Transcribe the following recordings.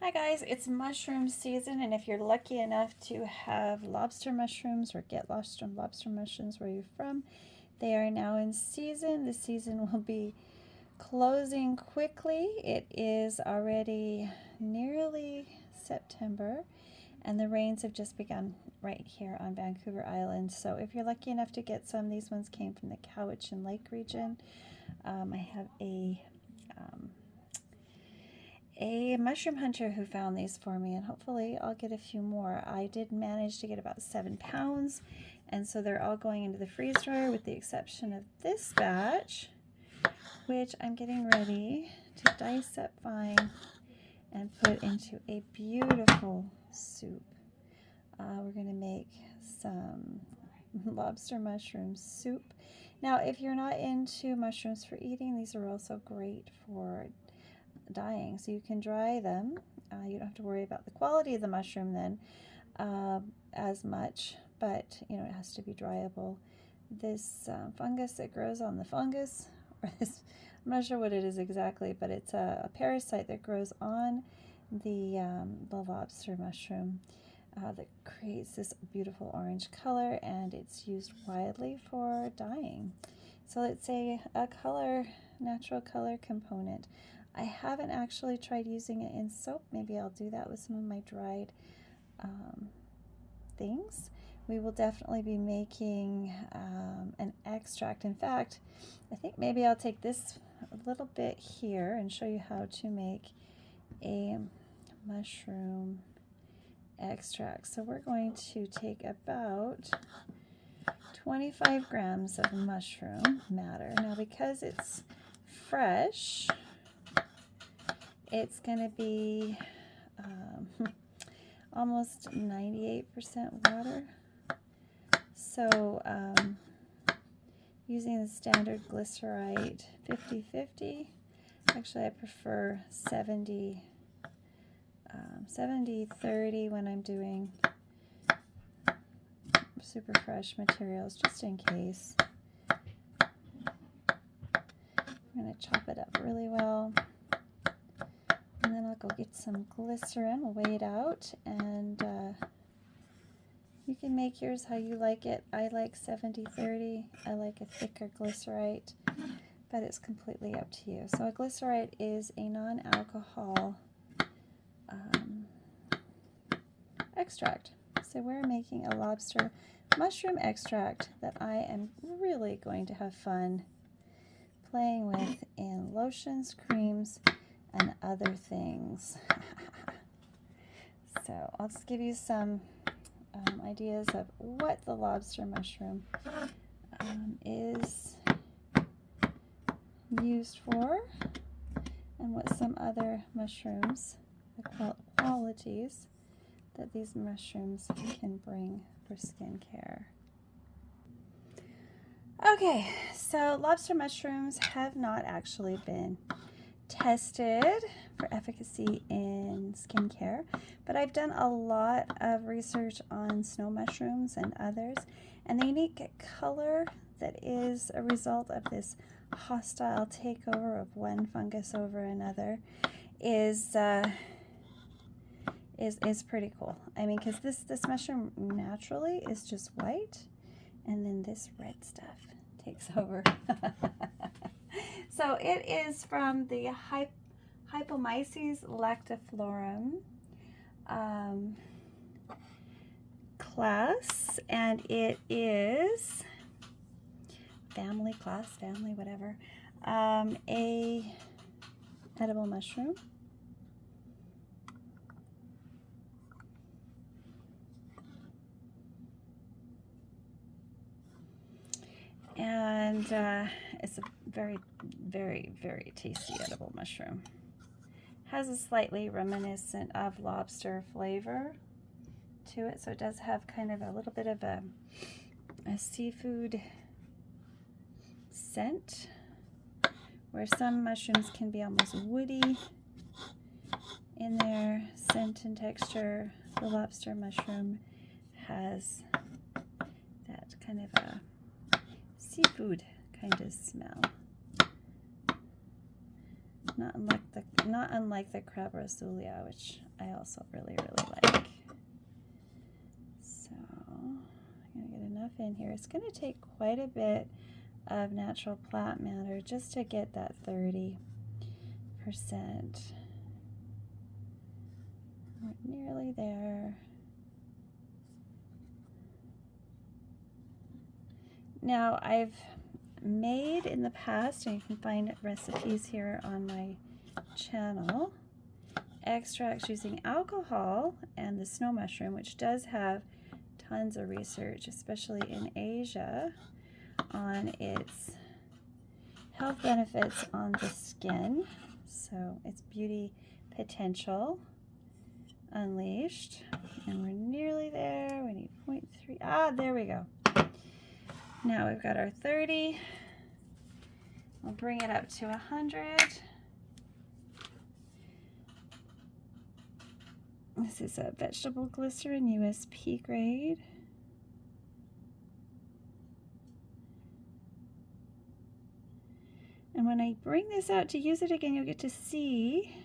Hi guys, it's mushroom season, and if you're lucky enough to have lobster mushrooms or get lobster mushrooms where you're from, they are now in season. The season will be closing quickly. It is already nearly September, and the rains have just begun right here on Vancouver Island. So if you're lucky enough to get some, these ones came from the Cowichan Lake region. I have a mushroom hunter who found these for me, and hopefully I'll get a few more. I did manage to get about 7 pounds, and so they're all going into the freeze dryer with the exception of this batch, which I'm getting ready to dice up fine and put into a beautiful soup. We're going to make some lobster mushroom soup. Now, if you're not into mushrooms for eating, these are also great for dyeing, so you can dry them. You don't have to worry about the quality of the mushroom then as much, but you know, it has to be dryable. This fungus that grows on the fungus, or this, I'm not sure what it is exactly, but it's a parasite that grows on the lobster mushroom that creates this beautiful orange color, and it's used widely for dyeing. So it's a natural color component. I haven't actually tried using it in soap. Maybe I'll do that with some of my dried things. We will definitely be making an extract. In fact, I think maybe I'll take this a little bit here and show you how to make a mushroom extract. So we're going to take about 25 grams of mushroom matter. Now, because it's fresh, it's going to be almost 98% water. So using the standard Glycerite 50-50, actually I prefer 70-30 when I'm doing super fresh materials, just in case. I'm going to chop it up really well. And then I'll go get some glycerin, we'll weigh it out, and you can make yours how you like it. I like 70-30, I like a thicker glycerite, but it's completely up to you. So a glycerite is a non-alcohol extract. So we're making a lobster mushroom extract that I am really going to have fun playing with in lotions, creams, and other things. So I'll just give you some ideas of what the lobster mushroom is used for, and what some other mushrooms, the qualities that these mushrooms can bring for skincare. Okay, so lobster mushrooms have not actually been tested for efficacy in skincare, but I've done a lot of research on snow mushrooms and others, and the unique color that is a result of this hostile takeover of one fungus over another is pretty cool. I mean, because this mushroom naturally is just white, and then this red stuff takes over. So it is from the Hypomyces lactiflorum class, and it is family, whatever, a edible mushroom. And it's a very, very, very tasty edible mushroom. Has a slightly reminiscent of lobster flavor to it, so it does have kind of a little bit of a seafood scent, where some mushrooms can be almost woody in their scent and texture. The lobster mushroom has that kind of a seafood kind of smell. not unlike the crab rosulia, which I also really like. So I'm gonna get enough in here. It's gonna take quite a bit of natural plant matter just to get that 30%. We're nearly there. Now I've made in the past, and you can find recipes here on my channel, extracts using alcohol and the snow mushroom, which does have tons of research, especially in Asia, on its health benefits on the skin. So its beauty potential unleashed. And we're nearly there. We need 0.3. Ah, there we go. Now we've got our 30. We'll bring it up to 100. This is a vegetable glycerin, USP grade. And when I bring this out to use it again, you'll get to see,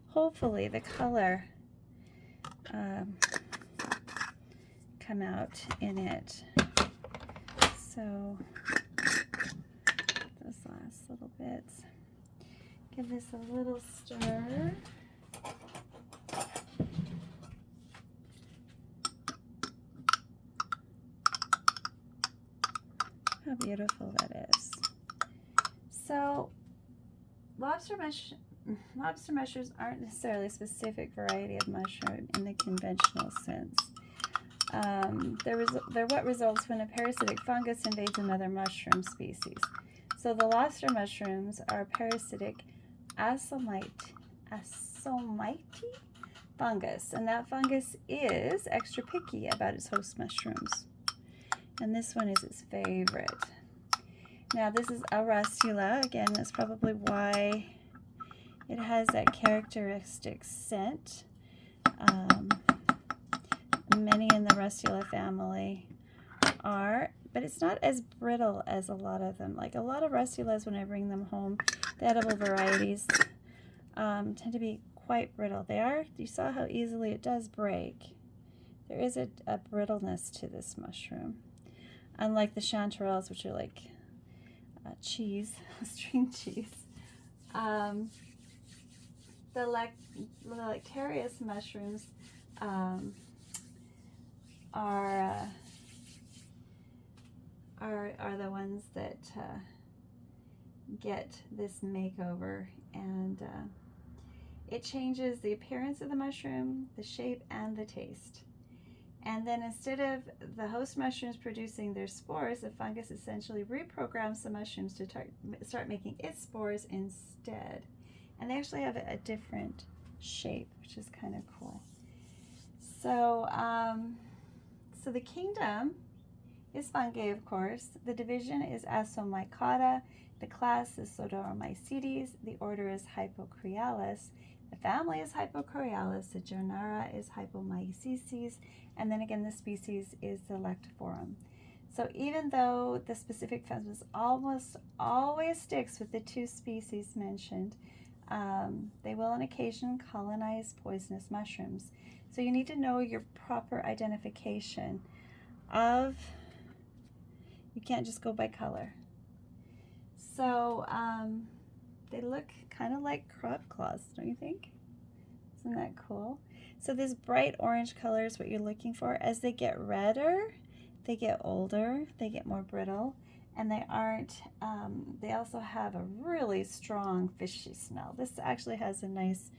hopefully, the color come out in it. So those last little bits. Give this a little stir. How beautiful that is. So lobster mushrooms aren't necessarily a specific variety of mushroom in the conventional sense. They're what results when a parasitic fungus invades another mushroom species. So the lobster mushrooms are parasitic Asomite fungus, and that fungus is extra picky about its host mushrooms. And this one is its favorite. Now this is a rustula. Again, that's probably why it has that characteristic scent. Many in the rustula family are, but it's not as brittle as a lot of them. Like a lot of rustulas, when I bring them home, the edible varieties tend to be quite brittle. They are, you saw how easily it does break. There is a brittleness to this mushroom. Unlike the chanterelles, which are like cheese, string cheese. The Lactarius mushrooms are the ones that get this makeover, and it changes the appearance of the mushroom, the shape, and the taste. And then instead of the host mushrooms producing their spores, the fungus essentially reprograms the mushrooms to start making its spores instead. And they actually have a different shape, which is kind of cool. So, so the kingdom is fungi, of course. The division is Asomycota. The class is Sodomycetes. The order is Hypocrealis. The family is Hypocrealis. The genera is Hypomycetes. And then again, the species is the Lactiforum. So even though the specific fungus almost always sticks with the two species mentioned, they will on occasion colonize poisonous mushrooms. So you need to know your proper identification of, you can't just go by color. So they look kind of like crab claws, don't you think? Isn't that cool? So this bright orange color is what you're looking for. As they get redder, they get older, they get more brittle, and they aren't, they also have a really strong fishy smell. This actually has a nice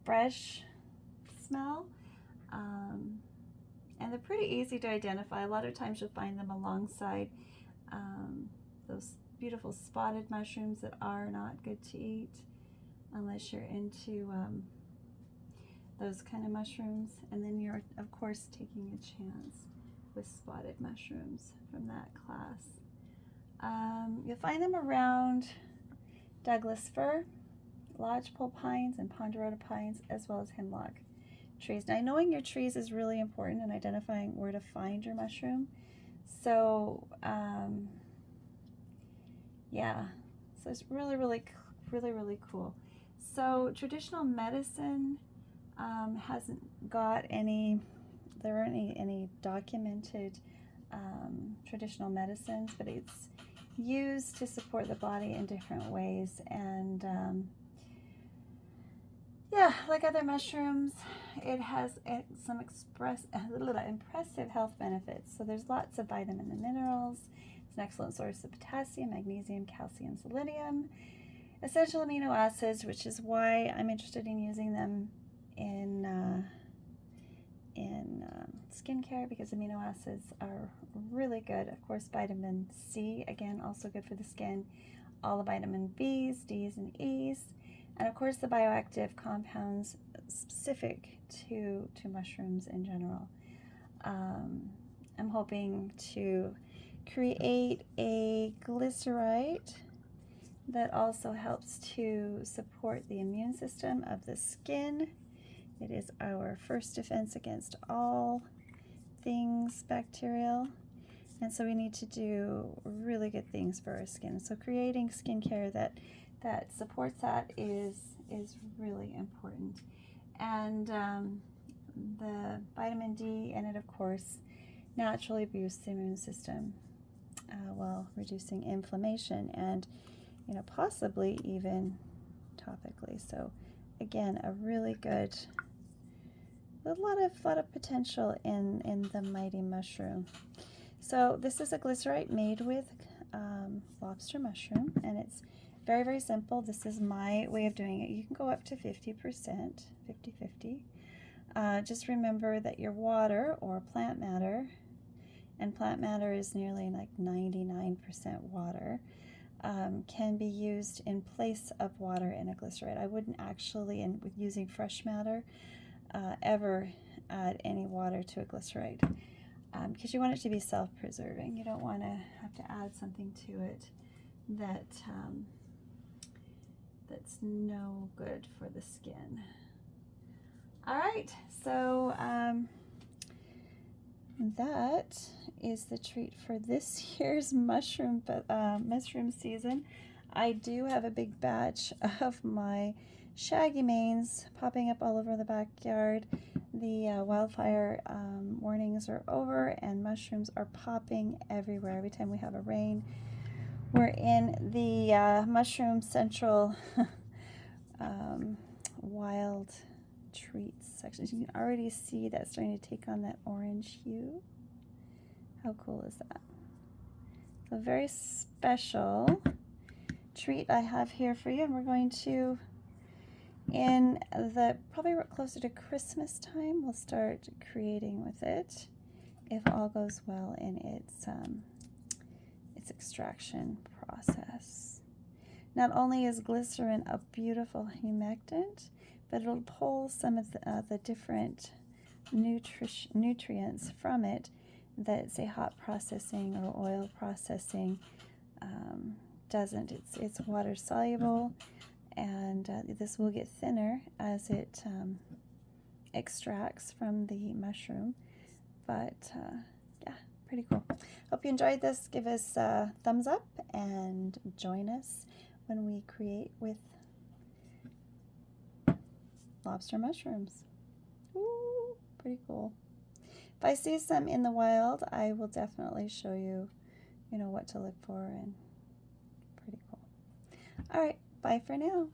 fresh smell, and they're pretty easy to identify. A lot of times you'll find them alongside those beautiful spotted mushrooms that are not good to eat unless you're into those kind of mushrooms. And then you're, of course, taking a chance with spotted mushrooms from that class. You'll find them around Douglas fir, lodgepole pines, and ponderosa pines, as well as hemlock trees. Now, knowing your trees is really important in identifying where to find your mushroom. So Yeah, so it's really, really, really cool. So traditional medicine hasn't got any, there aren't any documented traditional medicines, but it's used to support the body in different ways. And yeah, like other mushrooms, it has some impressive health benefits. So there's lots of vitamin and minerals. It's an excellent source of potassium, magnesium, calcium, selenium, essential amino acids, which is why I'm interested in using them in skincare, because amino acids are really good. Of course, vitamin C, again, also good for the skin. All the vitamin B's, D's, and E's. And of course, the bioactive compounds specific to mushrooms in general. I'm hoping to create a glycerite that also helps to support the immune system of the skin. It is our first defense against all things bacterial. And so we need to do really good things for our skin. So creating skincare that supports that is really important. And the vitamin D in it, of course, naturally boosts the immune system while reducing inflammation and, you know, possibly even topically. So again, a really good, a lot of potential in the mighty mushroom. So this is a glycerite made with lobster mushroom, and it's very, very simple. This is my way of doing it. You can go up to 50%, 50-50. Just remember that your water or plant matter, and plant matter is nearly like 99% water, can be used in place of water in a glycerite. I wouldn't actually, with using fresh matter, ever add any water to a glycerite, because you want it to be self-preserving. You don't want to have to add something to it that's no good for the skin. All right, so that is the treat for this year's mushroom season. I do have a big batch of my shaggy manes popping up all over the backyard. The wildfire warnings are over, and mushrooms are popping everywhere. Every time we have a rain, we're in the mushroom central wild treats section. You can already see that starting to take on that orange hue. How cool is that? So a very special treat I have here for you, and we're going to, in the probably closer to Christmas time, we'll start creating with it, if all goes well in its extraction process. Not only is glycerin a beautiful humectant, but it'll pull some of the different nutrients from it that, say, hot processing or oil processing doesn't. It's water soluble, and this will get thinner as it extracts from the mushroom. But yeah, pretty cool. Hope you enjoyed this. Give us a thumbs up and join us when we create with lobster mushrooms. Ooh, pretty cool. If I see some in the wild, I will definitely show you, what to look for, and pretty cool. All right, bye for now.